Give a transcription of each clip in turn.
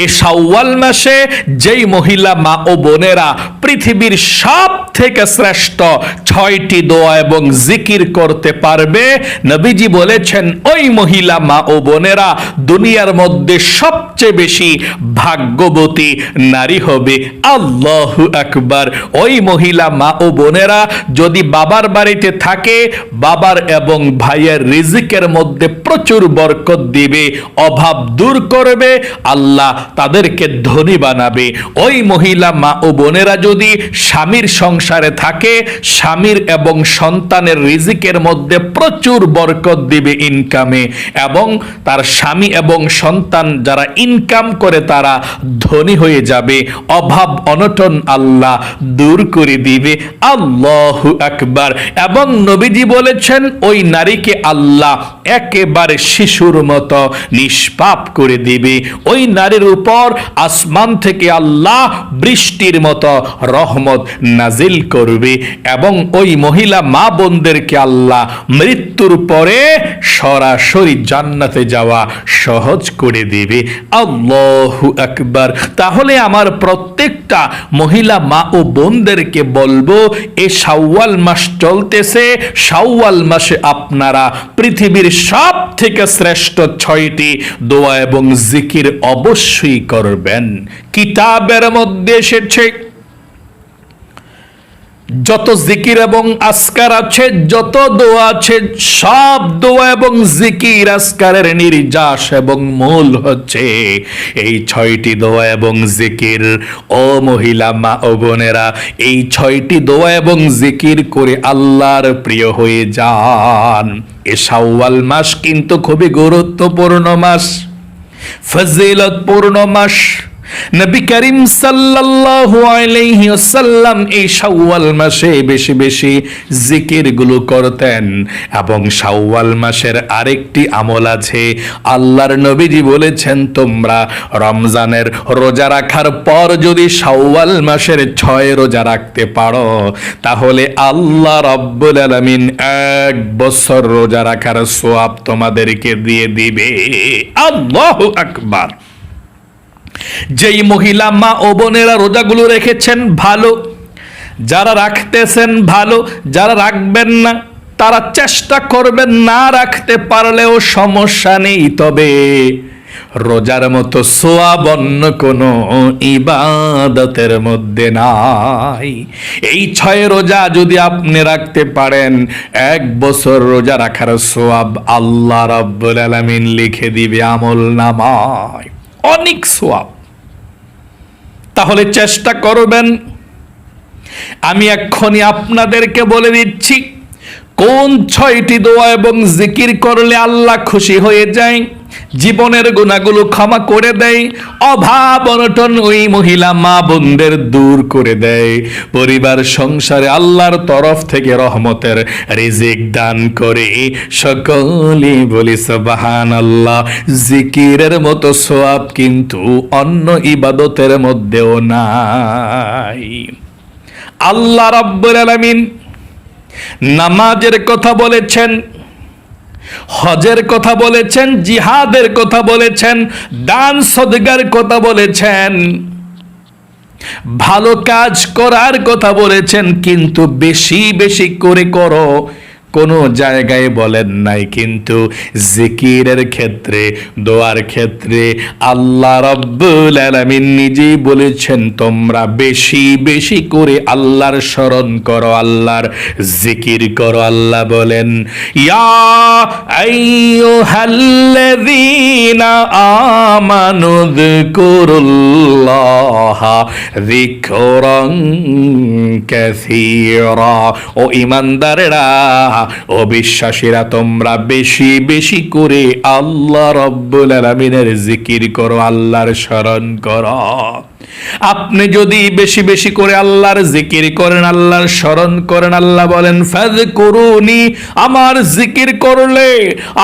এ শাওয়াল মাসে যেই মহিলা মা ও বোনেরা পৃথিবীর সব থেকে শ্রেষ্ঠ 6টি দোয়া এবং জিকির করতে পারবে, নবীজি বলেছেন ওই মহিলা মা ও বোনেরা দুনিয়ার মধ্যে সবচেয়ে বেশি ভাগ্যবতী নারী হবে। আল্লাহু আকবার। ওই মহিলা মা ও বোনেরা যদি বাবার বাড়িতে থাকে, বাবার এবং ভাইয়ের রিজিকের মধ্যে প্রচুর বরকত দিবে, অভাব দূর করবে, আল্লাহ তাদেরকে ধনী বানাবে। ওই মহিলা মা ও বোনেরা যদি স্বামীর সংসারে থাকে, স্বামীর এবং সন্তানের রিজিকের মধ্যে প্রচুর বরকত দিবে ইনকামে, এবং তার স্বামী এবং সন্তান যারা ইনকাম করে তারা ধনী হয়ে যাবে, অভাব অনটন আল্লাহ দূর করে দিবে। আল্লাহু আকবার। এবং নবীজি বলেছেন ওই নারীকে আল্লাহ একেবারে শিশুর মতো নিষ্পাপ করে দিবে। ওই নারীর উপর আসমান থেকে আল্লাহ বৃষ্টির মতো রহমত নাজিল করবে এবং ওই মহিলা মা বোনদেরকে আল্লাহ মৃত্যুর পরে সরাসরি জান্নাতে যাওয়া সহজ করে দিবে। আল্লাহু আকবার। তাহলে আমার প্রত্যেকটা মহিলা মা ও বোনদেরকে বলবো, এ শাওয়াল মাস চলতেছে, শাওয়াল মাসে আপনারা পৃথিবীর সব থেকে শ্রেষ্ঠ 6টি দোয়া এবং জিকির অবশ্যই করবেন। কিতাবের মধ্যে এসেছে যত জিকির এবং আজকার আছে, যত দোয়া আছে, সব দোয়া এবং জিকির আজকারের নির্যাস এবং মূল হচ্ছে এই 6টি দোয়া এবং জিকির। ও মহিলা মা ও বোনেরা, এই 6টি দোয়া এবং জিকির করে আল্লাহর প্রিয় হয়ে যান। এ শাওয়াল মাস কিন্তু খুবই গুরুত্বপূর্ণ মাস, ফজিলতপূর্ণ মাস। নবী করিম সাল্লাল্লাহু আলাইহি ওয়াসাল্লাম এই শাওয়াল মাসে বেশি বেশি জিকির গুলো করতেন। এবং শাওয়াল মাসের আরেকটি আমল আছে। আল্লাহর নবীজি বলেছেন, তোমরা রমজানের রোজা রাখার পর যদি শাওয়াল মাসের 6 রোজা রাখতে পারো, তাহলে আল্লাহ রাব্বুল আলামিন 1 বছর রোজা রাখার সওয়াব তোমাদেরকে দিয়ে দিবে। আল্লাহু আকবার। যেই মহিলা মা ও বোনেরা রোজাগুলো রেখেছেন ভালো, যারা রাখতেছেন ভালো, যারা রাখবেন না তারা চেষ্টা করবেন না রাখতে পারলেও সমস্যা নেই, তবে রোজার মতো সওয়াব অন্য কোনো ইবাদতের মধ্যে নাই। এই 6 রোজা যদি আপনি রাখতে পারেন, 1 বছর রোজা রাখার সওয়াব আল্লাহ রাব্বুল আলামিন লিখে দিবে আমলনামায়, অনেক সওয়াব। তাহলে চেষ্টা করবেন। আমি এক্ষুনি আপনাদেরকে বলে দিচ্ছি কোন 6টি দোয়া এবং জিকির করলে আল্লাহ খুশি হয়ে যায়, জীবনের গুনাহগুলো ক্ষমা করে দেয়, অভাব অনটন ওই মহিলা মা বোনদের দূর করে দেয়, পরিবার সংসারে আল্লাহর তরফ থেকে রহমতের রিজিক দান করে। সকলে বলি সুবহানাল্লাহ। জিকিরের মতো সওয়াব কিন্তু অন্য ইবাদতের মধ্যেও নাই। আল্লাহ রাব্বুল আলামিন নামাজের কথা বলেছেন, হজের কথা বলেছেন, জিহাদের কথা বলেছেন, দান সদকার কথা বলেছেন, ভালো কাজ করার কথা বলেছেন, কিন্তু বেশি বেশি করে করো কোনো জায়গায় বলেন নাই। কিন্তু জিকিরের ক্ষেত্রে, দোয়ার ক্ষেত্রে আল্লাহ রাব্বুল আলামিন নিজেই বলেছেন, তোমরা বেশি বেশি করে আল্লাহর স্মরণ করো, আল্লাহর জিকির করো। আল্লাহ বলেন, ইয়া আইয়ুহাল্লাযীনা আমানু যিকুরুল্লাহা যিকরান কাসীরা। ও ঈমানদারেরা, ও বিশ্বাসীরা, তোমরা বেশি বেশি করে আল্লাহ রাব্বুল আলামিনের জিকির করো, আল্লাহর স্মরণ করো। আপনি যদি বেশি বেশি করে আল্লাহর জিকির করেন, আল্লাহর স্মরণ করেন, আল্লাহ বলেন ফাযকুরুনি, আমার জিকির করলে,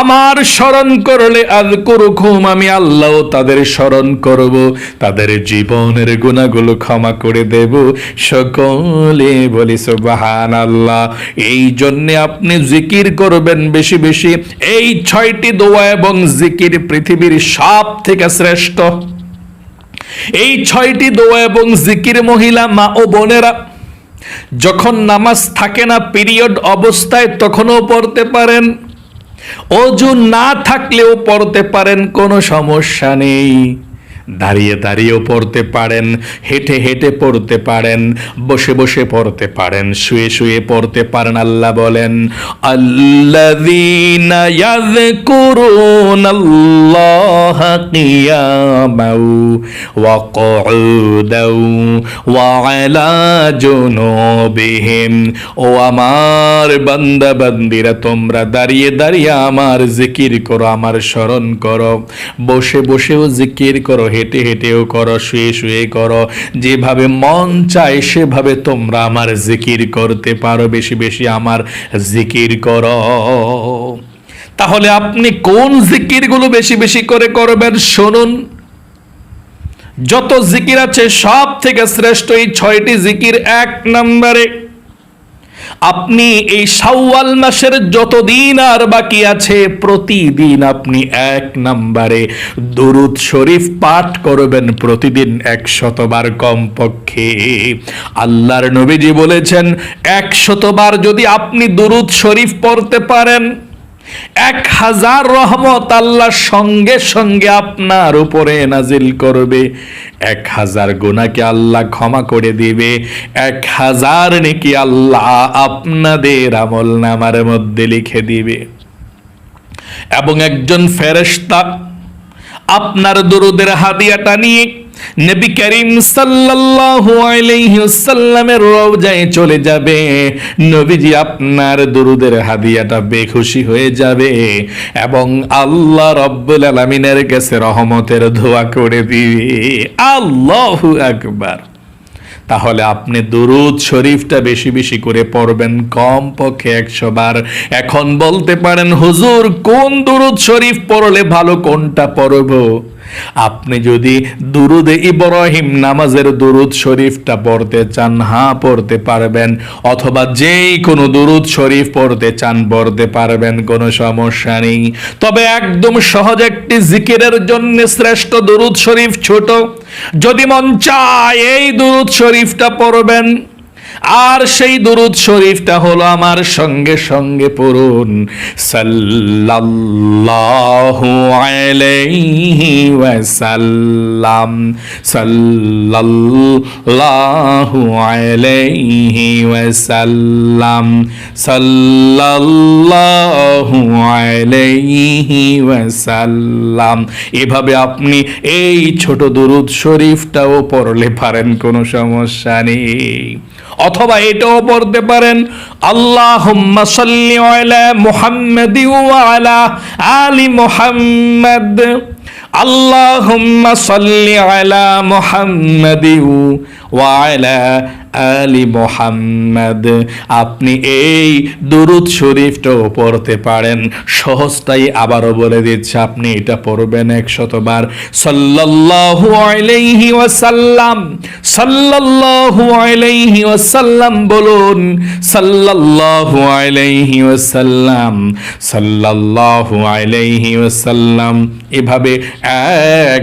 আমার স্মরণ করলে, আযকুরুকুম, আমি আল্লাহ তাদের স্মরণ করব, তাদের জীবনের গুনাহগুলো ক্ষমা করে দেব। সকলে বলি সুবহানাল্লাহ। এই জন্য আপনি জিকির করবেন বেশি বেশি। এই 6টি দোয়া এবং জিকির পৃথিবীর সব থেকে শ্রেষ্ঠ। এই 6টি দোয়া এবং জিকির মহিলা মা ও বোনেরা যখন নামাজ থাকে না পিরিয়ড অবস্থায় তখনও পড়তে পারেন, ওযু না থাকলেও পড়তে পারেন, কোনো সমস্যা নেই। দাঁড়িয়ে দাঁড়িয়েও পড়তে পারেন, হেঁটে হেঁটে পড়তে পারেন, বসে বসে পড়তে পারেন, শুয়ে শুয়ে পড়তে পারেন। আল্লাহ বলেন, আল্লাযীনা ইয়াযকুরুনাল্লাহা কিয়ামান ওয়া কুউদান ওয়া আলা জুনুবিহিম। ও আমার বান্দা বান্দিরা, তোমরা দাঁড়িয়ে দাঁড়িয়ে আমার জিকির করো, আমার স্মরণ করো, বসে বসেও জিকির করো, হেঁটে হেঁটেও করো, শুয়ে শুয়ে করো, যেভাবে মন চায় সেভাবে তোমরা আমার জিকির করতে পারো। বেশি বেশি আমার জিকির করো। তাহলে আপনি কোন জিকিরগুলো বেশি বেশি করে করবেন শুনুন। যত জিকির আছে সব থেকে শ্রেষ্ঠ এই 6টি জিকির। 1 নম্বরে, আপনি এই শাওয়াল মাসের যত দিন আর বাকি আছে প্রতিদিন আপনি 1 নম্বরে দুরূদ শরীফ পাঠ করবেন, প্রতিদিন 100 বার কমপক্ষে। আল্লাহর নবীজি বলেছেন 100 বার যদি আপনি দুরূদ শরীফ পড়তে পারেন, 1000 রহমত আল্লাহ সঙ্গে সঙ্গে আপনার উপরে নাজিল করবে। 1000 গুনাহকে আল্লাহ ক্ষমা করে দিবে, 1000 নেকি আল্লাহ আপনাদের আমলনামার মধ্যে লিখে দিবে। এবং একজন ফেরেশতা আপনার দুরূদের হাদিয়াটা নিয়ে নবী করিম সাল্লাল্লাহু আলাইহি ওয়াসাল্লামের রওজায় চলে যাবে। নবীজি আপনার দুরূদের হাদিয়াটা বেখুশি হয়ে যাবে এবং আল্লাহ রাব্বুল আলামিনের কাছে রহমতের দোয়া করে দিবে। আল্লাহু আকবার। তাহলে আপনি দুরূদ শরীফটা বেশি বেশি করে পড়বেন, কমপক্ষে 100 বার। এখন বলতে পারেন, হুজুর কোন দুরূদ শরীফ পড়লে ভালো, কোনটা পড়ব? আপনি যদি দুরুদে ইব্রাহিম নামাজের দুরুদ শরীফটা পড়তে চান, হ্যাঁ পড়তে পারবেন, অথবা যেই কোনো দুরুদ শরীফ পড়তে চান পড়তে পারবেন, কোনো সমস্যা নেই। তবে একদম সহজ একটি জিকিরের জন্য শ্রেষ্ঠ দুরুদ শরীফ ছোট, যদি মন চায় এই দুরুদ শরীফটা পড়বেন। আর সেই দুরূদ শরীফটা হলো, আমার সঙ্গে সঙ্গে পড়ুন, সাল্লাল্লাহু আলাইহি ওয়াসাল্লাম, সাল্লাল্লাহু আলাইহি ওয়াসাল্লাম, সাল্লাল্লাহু আলাইহি ওয়াসাল্লাম। এভাবে আপনি এই ছোট দুরূদ শরীফটাও পড়লে পারেন, কোনো সমস্যা নেই। অথবা এটাও পড়তে পারেন, আল্লাহুম্মা সাল্লি আলা মুহাম্মাদি ওয়া আলা আলি মুহাম্মাদ, আল্লাহুম্মা সাল্লি আলা মুহাম্মাদি ওয়া আলা আলি মুহাম্মাদ। আপনি এই দুরূদ শরীফটাও পড়তে পারেন। সহজটাই আবারও বলে দিচ্ছি, আপনি এটা পড়বেন 100 বার। সাল্লাল্লাহু আলাইহি ওয়াসাল্লাম, সাল্লাল্লাহু আলাইহি ওয়াসাল্লাম বলুন, সাল্লাল্লাহু আলাইহি ওয়াসাল্লাম, সাল্লাল্লাহু আলাইহি ওয়াসাল্লাম। এভাবে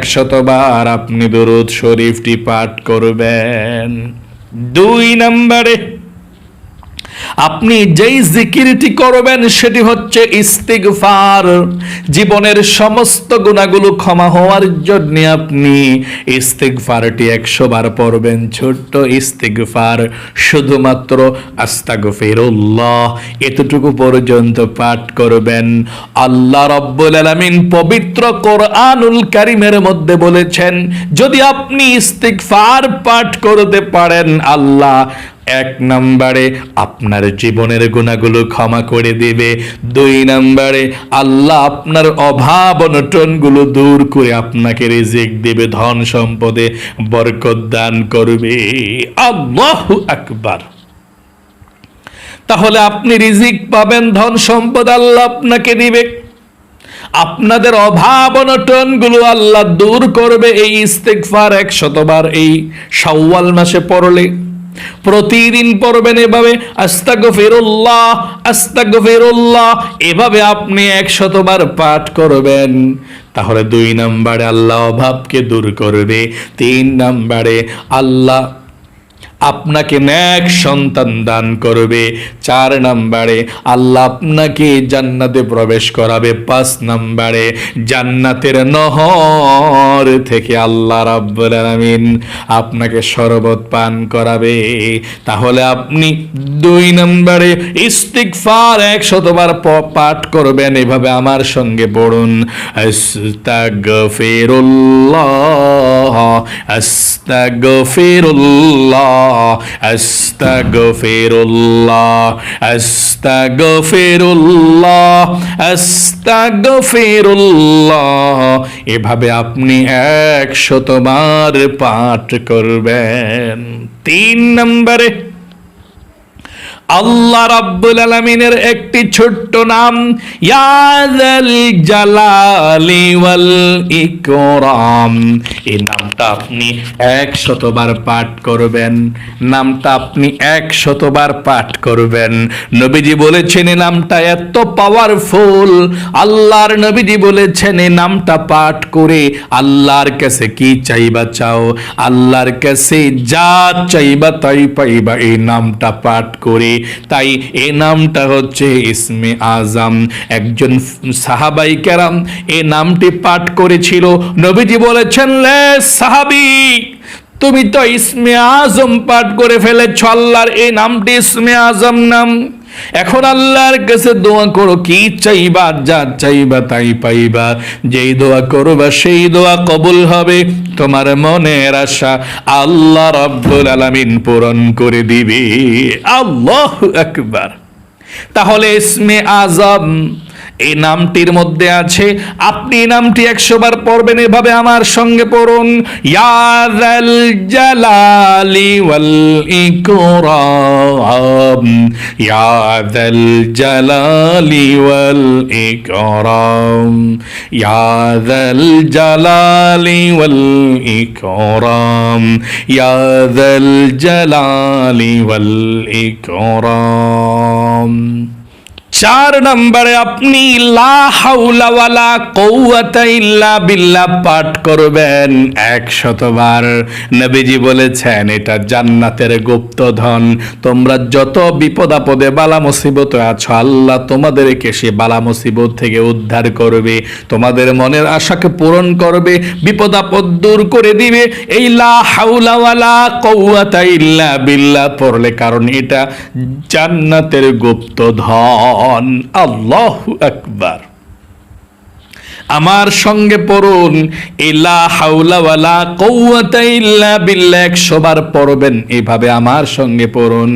100 বার আপনি দুরূদ শরীফটি পাঠ করবেন। 2 নম্বরে, আপনি যেই জিকিরটি করবেন সেটি হচ্ছে ইস্তিগফার। জীবনের সমস্ত গুনাহগুলো ক্ষমা হওয়ার জন্য আপনি ইস্তিগফারটি 100 বার পড়বেন। ছোট্ট ইস্তিগফার, শুধুমাত্র আস্তাগফিরুল্লাহ এতটুকু পর্যন্ত পাঠ করবেন। আল্লাহ রাব্বুল আলামিন পবিত্র কোরআনুল কারীমের মধ্যে বলেছেন, যদি আপনি ইস্তিগফার পাঠ করতে পারেন, আল্লাহ 1 নম্বরে আপনার জীবনের গুনাহগুলো ক্ষমা করে দিবে। 2 নম্বরে আল্লাহ আপনার অভাব অনটনগুলো দূর করে আপনাকে রিজিক দিবে, ধন সম্পদে বরকত দান করবে। আল্লাহু আকবার। তাহলে আপনি রিজিক পাবেন, ধন সম্পদ আল্লাহ আপনাকে দিবে, আপনাদের অভাব অনটনগুলো আল্লাহ দূর করবে এই ইস্তিগফার 100 বার এই শাওয়াল মাসে পড়লে। প্রতিদিন পড়বেন এভাবে আস্তাগফিরুল্লাহ আস্তাগফিরুল্লাহ, এভাবে আপনি 100 বার পাঠ করবেন। তাহলে 2 নম্বরে আল্লাহ অভাবকে দূর করবে, 3 নম্বরে আল্লাহ আপনাকে নেক সন্তান দান করবে, 4 নম্বরে আল্লাহ আপনাকে জান্নাতে প্রবেশ করাবে, 5 নম্বরে জান্নাতের নহর থেকে আল্লাহ রাব্বুল আলামিন আপনাকে শরবত পান করাবে। তাহলে আপনি 2 নম্বরে ইস্তিগফার 100 বার পাঠ করবেন, এভাবে আমার সঙ্গে পড়ুন আস্তাগফিরুল্লাহ আস্তাগফিরুল্লাহ আস্তাগফিরুল্লাহ আস্তাগফিরুল্লাহ আস্তাগফিরুল্লাহ, এভাবে আপনি 100 বার পাঠ করবেন। 3 নম্বরে আল্লাহ রাব্বুল আলামিনের একটি ছোট্ট নাম, ইয়া যাল জালালি ওয়াল ইকরাম, এই নামটা আপনি 100 বার পাঠ করবেন। নামটা আপনি 100 বার পাঠ করবেন। নবীজি বলেছেন এই নামটা এত পাওয়ারফুল, আল্লাহর নবীজি বলেছেন এই নামটা পাঠ করে আল্লাহর কাছে কি চাইবা চাও, আল্লাহর কাছে যা চাইবা তাই পাইবা এই নামটা পাঠ করে। তাই এই নামটা হচ্ছে ইসমে আজম। একজন সাহাবাই কেরাম এই নামটি পাঠ করেছিল। নবীজি বলেছেন, লে সাহাবী, তুমি তো ইসমে আজম পাঠ করে ফেলেছ, আল্লাহর এই নামটি ইসমে আজম নাম। এখন আল্লাহর কাছে দোয়া করো, কি চাইবা যা চাইবা তাই পাইবা। যেই দোয়া করবা সেই দোয়া কবুল হবে, তোমার মনের আশা আল্লাহ রাব্বুল আলামিন পূরণ করে দিবে। আল্লাহু আকবার। তাহলে ইসমে আজম এই নামটির মধ্যে আছে, আপনি নামটি 100 বার পড়বেন, এভাবে আমার সঙ্গে পড়ুন, ইয়া যাল জালালি ওয়াল ইকরাম, ইয়া যাল জালালি ওয়াল ইকরাম, ইয়া যাল জালালি ওয়াল ইকরাম, ইয়া যাল জালালি ওয়াল ইকরাম। 4 নম্বরে আপনি লা হাওলা ওয়ালা কুওয়াতা ইল্লা বিল্লাহ পাঠ করবেন 100 বার। নবীজি বলেছেন এটা জান্নাতের গুপ্তধন। তোমরা যত বিপদ আপদে বালা মুসিবতে আছো, আল্লাহ তোমাদেরকে সে বালা মুসিবত থেকে উদ্ধার করবে, তোমাদের মনের আশাকে পূরণ করবে, বিপদ আপদ দূর করে দিবে এই লা হাওলা ওয়ালা কুওয়াতা ইল্লা বিল্লাহ পড়লে, কারণ এটা জান্নাতের গুপ্তধন। আল্লাহু আকবার। আমার সঙ্গে পড়ুন, লা হাওলা ওয়ালা কুওয়াতা ইল্লা বিল্লাহ 100 বার পড়বেন, এভাবে আমার সঙ্গে পড়ুন,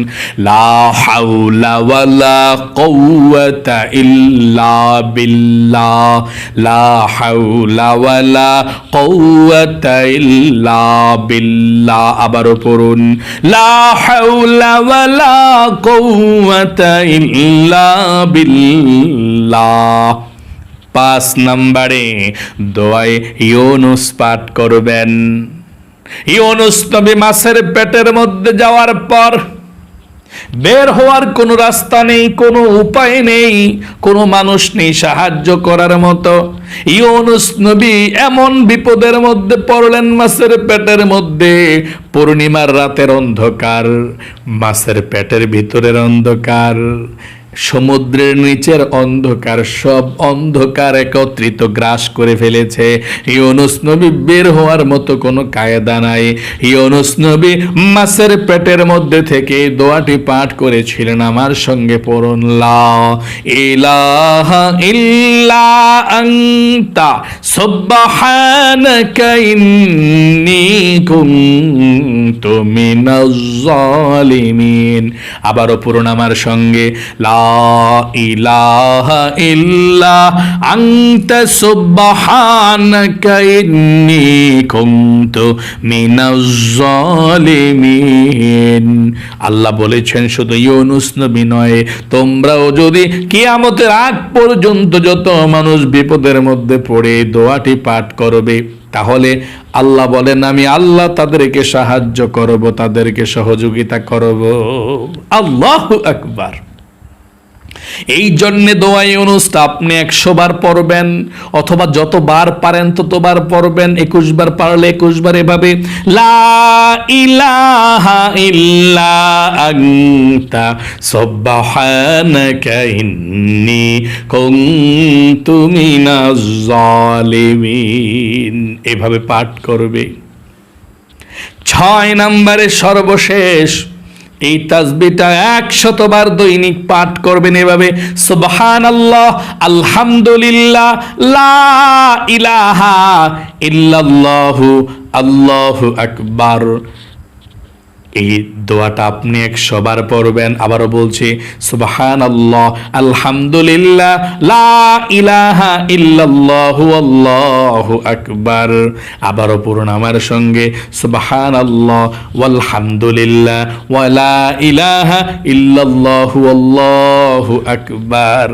লা হাওলা ওয়ালা কুওয়াতা ইল্লা বিল্লাহ, লা হাওলা ওয়ালা কুওয়াতা ইল্লা বিল্লাহ। আবারও পড়ুন, লা হাওলা ওয়ালা কুওয়াতা ইল্লা বিল্লাহ। 5 নম্বরে দোয়ায়ে ইউনুস পাঠ করবেন। ইউনুস নবী মাছের পেটের মধ্যে যাওয়ার পর বের হওয়ার কোনো রাস্তা নেই, কোনো উপায় নেই, কোনো মানুষ নেই সাহায্য করার মতো। ইউনুস নবী এমন বিপদের মধ্যে পড়লেন, মাছের পেটের মধ্যে, পূর্ণিমার রাতের অন্ধকার, মাছের পেটের ভিতরের অন্ধকার, সমুদ্রের নিচের অন্ধকার, সব অন্ধকার একত্রিত গ্রাস করে ফেলেছে। ইউনুস নবী বের হওয়ার মতো কোনো কায়দা নাই। ইউনুস নবী মাছের পেটের মধ্যে থেকে দোয়াটি পাঠ করেছিলেন, আমার সঙ্গে পড়ুন, লা ইলাহা ইল্লা আনতা সুবহানাকা ইন্নী কুনতু মিনাজ জালিমিন। আবারও পড়ুন আমার সঙ্গে, লা ইলাহা ইল্লা আনতা সুবহানাকা ইন্নী কুনতু মিনাজ জালিমিন। আল্লাহ বলেছেন শুধু ইউনুস নবী নয়, তোমরাও যদি কিয়ামতের আগ পর্যন্ত যত মানুষ বিপদের মধ্যে পড়ে দোয়াটি পাঠ করবে, তাহলে আল্লাহ বলেন আমি আল্লাহ তাদেরকে সাহায্য করব, তাদেরকে সহযোগিতা করব। আল্লাহু আকবার। এই জন্য দোয়া ইউনুসটা আপনি 100 বার পড়বেন, অথবা যতবার পারেন ততবার পড়বেন। 21 বার পারলে 21 বার এভাবে লা ইলাহা ইল্লা আনতা সুবহানাকা ইন্নী কুনতু মিনাজ জালিমিন এভাবে পাঠ করবে। 6 নম্বরে সর্বশেষ এই তাসবিহটা 100 বার দৈনিক পাঠ করবেন এভাবে সুবহানাল্লাহ, আলহামদুলিল্লাহ, লা ইলাহা ইল্লাল্লাহু, আল্লাহু আকবার। এই দোয়াটা আপনি 100 বার পড়বেন। আবারও বলছি সুবহানাল্লাহ, আলহামদুলিল্লাহ, লা ইলাহা ইল্লাল্লাহু, আল্লাহু আকবার। আবারও পড়ুন আমার সঙ্গে সুবহানাল্লাহ ওয়ালহামদুলিল্লাহ ওয়া লা ইলাহা ইল্লাল্লাহু, আল্লাহু আকবার।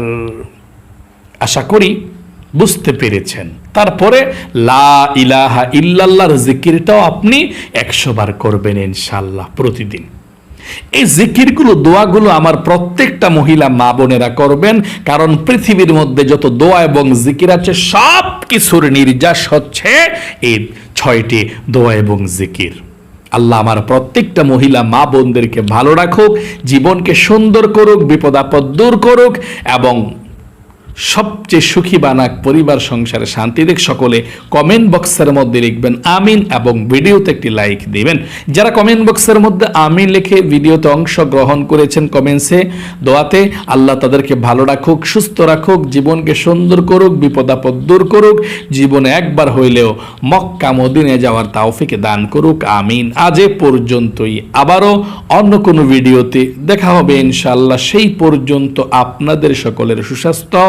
আশা করি বুঝতে পেরেছেন। তারপরে লা ইলাহা ইল্লাল্লাহর জিকিরটাও আপনি 100 বার করবেন ইনশাআল্লাহ প্রতিদিন। এই জিকিরগুলো, দোয়াগুলো আমার প্রত্যেকটা মহিলা মা বোনেরা করবেন, কারণ পৃথিবীর মধ্যে যত দোয়া এবং জিকির আছে সব কিছুর নির্যাস হচ্ছে এই 6টি দোয়া এবং জিকির। আল্লাহ আমার প্রত্যেকটা মহিলা মা বোনদেরকে ভালো রাখুক, জীবনকে সুন্দর করুক, বিপদ আপদ দূর করুক এবং সবচেয়ে সুখী বানাক, পরিবার সংসারে শান্তি দেখ। সকলে কমেন্ট বক্সের মধ্যে লিখবেন আমিন এবং ভিডিওতে একটি লাইক দিবেন। যারা কমেন্ট বক্সের মধ্যে আমিন লিখে ভিডিওতে অংশগ্রহণ করেছেন কমেন্টসে, দোয়াতে, আল্লাহ তাদেরকে ভালো রাখুক, সুস্থ রাখুক, জীবনকে সুন্দর করুক, বিপদ আপদ দূর করুক, জীবনে একবার হইলেও মক্কা মদিনে যাওয়ার তাওফিক দান করুক, আমিন। আজ এ পর্যন্তই, আবারও অন্য কোনো ভিডিওতে দেখা হবে ইনশাআল্লাহ। সেই পর্যন্ত আপনাদের সকলের সুস্বাস্থ্য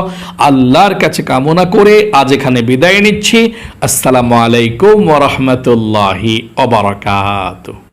আল্লাহর কাছে কামনা করে আজ এখানে বিদায় নিচ্ছি। আসসালামু আলাইকুম ওয়া রাহমাতুল্লাহি ওয়া বারাকাতুহু।